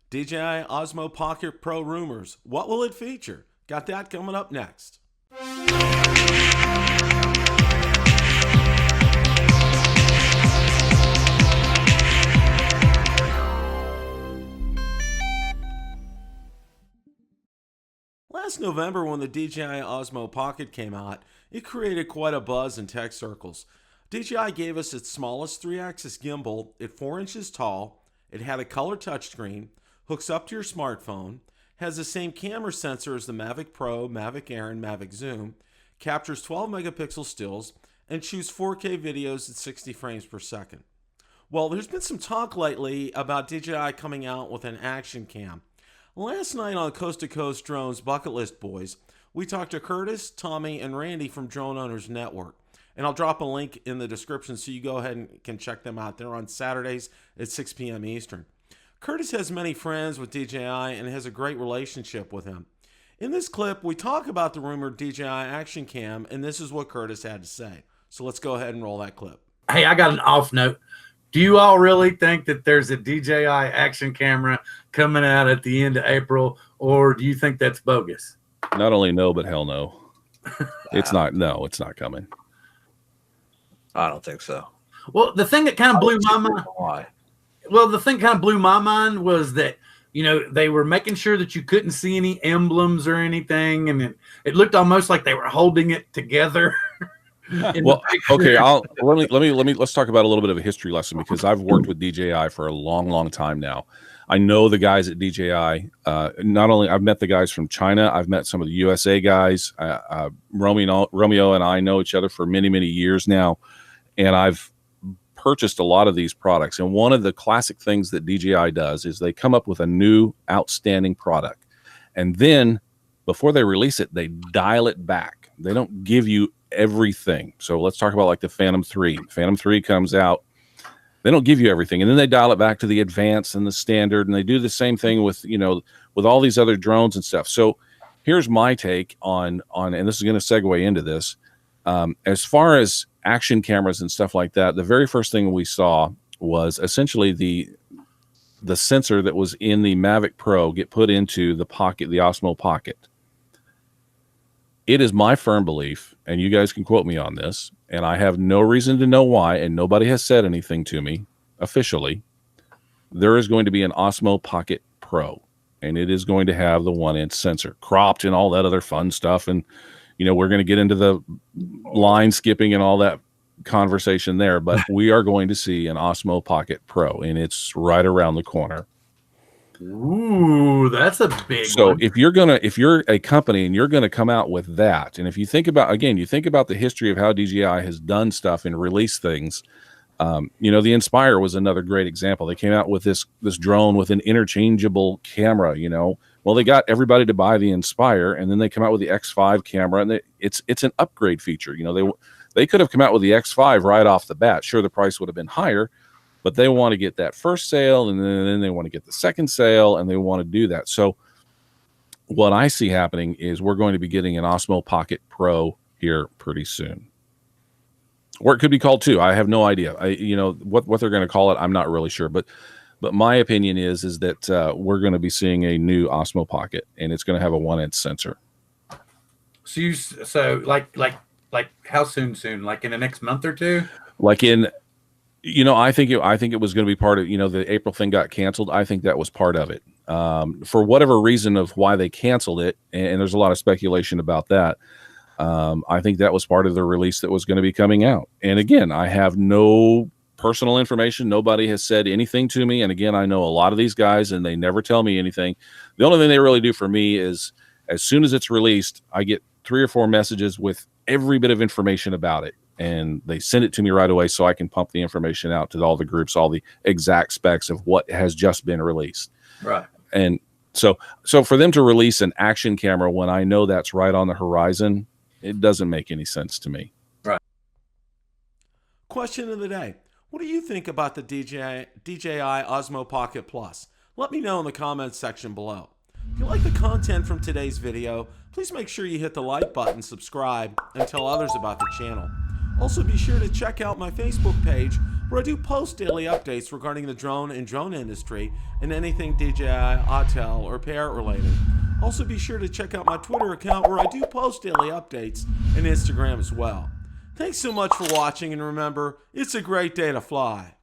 DJI Osmo Pocket Pro rumors. What will it feature? Got that coming up next. Last November, when the DJI Osmo Pocket came out, it created quite a buzz in tech circles. DJI gave us its smallest 3-axis gimbal at 4 inches tall. It had a color touchscreen, hooks up to your smartphone, has the same camera sensor as the Mavic Pro, Mavic Air, and Mavic Zoom, captures 12 megapixel stills, and shoots 4K videos at 60 frames per second. Well, there's been some talk lately about DJI coming out with an Action Cam. Last night on Coast to Coast Drones Bucket List Boys, we talked to Curtis, Tommy, and Randy from Drone Owners Network. And I'll drop a link in the description so you go ahead and can check them out. They're on Saturdays at 6 p.m. Eastern. Curtis has many friends with DJI and has a great relationship with him. In this clip, we talk about the rumored DJI Action Cam, and this is what Curtis had to say. So let's go ahead and roll that clip. Hey, I got an off note. Do you all really think that there's a DJI Action camera coming out at the end of April, or do you think that's bogus? Not only no, but hell no. It's not. No, it's not coming. I don't think so. Well, the thing that kind of blew my mind. Why? Well, the thing kind of blew my mind was that, you know, they were making sure that you couldn't see any emblems or anything, and it looked almost like they were holding it together. Well, okay, let's talk about a little bit of a history lesson, because I've worked with DJI for a long time now. I know the guys at DJI. Not only I've met the guys from China, I've met some of the USA guys. Romeo and I know each other for many years now, and I've purchased a lot of these products. And one of the classic things that DJI does is they come up with a new outstanding product, and then before they release it, they dial it back. They don't give you everything. So let's talk about like the Phantom 3. Phantom 3 comes out. They don't give you everything, and then they dial it back to the advanced and the standard, and they do the same thing with, you know, with all these other drones and stuff. So here's my take on and this is going to segue into this. As far as action cameras and stuff like that, the very first thing we saw was essentially the sensor that was in the Mavic Pro get put into the Pocket, the Osmo Pocket. It is my firm belief, and you guys can quote me on this, and I have no reason to know why, and nobody has said anything to me officially. There is going to be an Osmo Pocket Pro, and it is going to have the 1-inch sensor, cropped and all that other fun stuff. And, you know, we're going to get into the line skipping and all that conversation there, but we are going to see an Osmo Pocket Pro, and it's right around the corner. Ooh, that's a big one. If you're a company and you're going to come out with that, and if you think about, again, you think about the history of how DJI has done stuff and released things, you know, the Inspire was another great example. They came out with this drone with an interchangeable camera, you know. Well, they got everybody to buy the Inspire, and then they come out with the X5 camera, and it's an upgrade feature. You know, they could have come out with the X5 right off the bat. Sure, the price would have been higher, but they want to get that first sale, and then they want to get the second sale, and they want to do that. So what I see happening is we're going to be getting an Osmo Pocket Pro here pretty soon. Or it could be called 2. I have no idea. You know, what they're going to call it, I'm not really sure. But my opinion is that we're going to be seeing a new Osmo Pocket, and it's going to have a 1-inch sensor. So like how soon? Like in the next month or two? Like in... You know, I think it was going to be part of, you know, the April thing got canceled. I think that was part of it. For whatever reason of why they canceled it, and there's a lot of speculation about that. I think that was part of the release that was going to be coming out. And again, I have no personal information. Nobody has said anything to me. And again, I know a lot of these guys, and they never tell me anything. The only thing they really do for me is as soon as it's released, I get 3 or 4 messages with every bit of information about it. And they send it to me right away so I can pump the information out to all the groups, all the exact specs of what has just been released. Right. And so for them to release an action camera when I know that's right on the horizon, it doesn't make any sense to me. Right. Question of the day. What do you think about the DJI Osmo Pocket Plus? Let me know in the comments section below. If you like the content from today's video, please make sure you hit the like button, subscribe, and tell others about the channel. Also, be sure to check out my Facebook page where I do post daily updates regarding the drone and drone industry and anything DJI, Autel, or Parrot related. Also be sure to check out my Twitter account where I do post daily updates, and Instagram as well. Thanks so much for watching, and remember, it's a great day to fly.